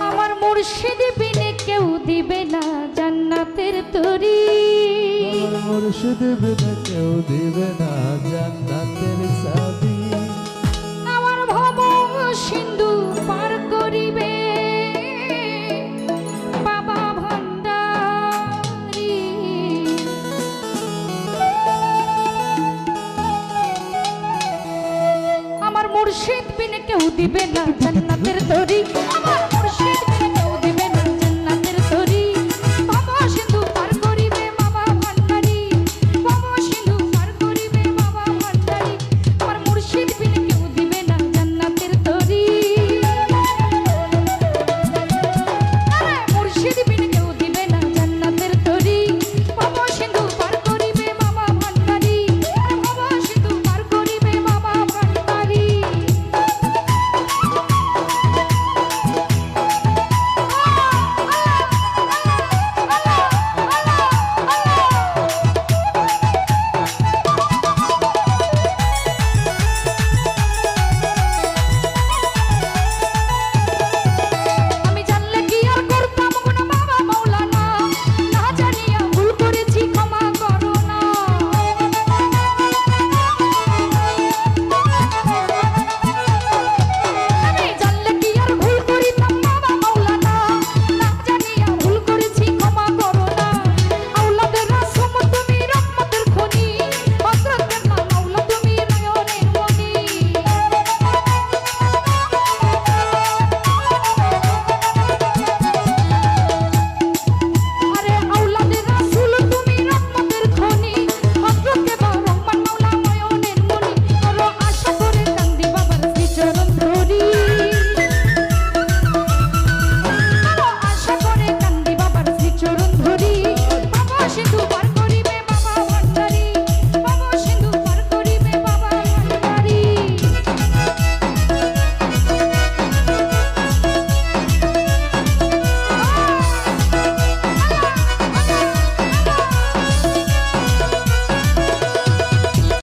আমার মুর্শিদ বিনে কেউ দিবে না জান্নাতের তরি। আমার মুর্শিদ বিনে কেউ দিবে না জান্নাতের চাবি। আমার ভব সিন্ধু পার করিবে বাবা ভান্ডারী। আমার মুর্শিদ বিনে কেউ দিবে না জান্নাতের তরি। আমার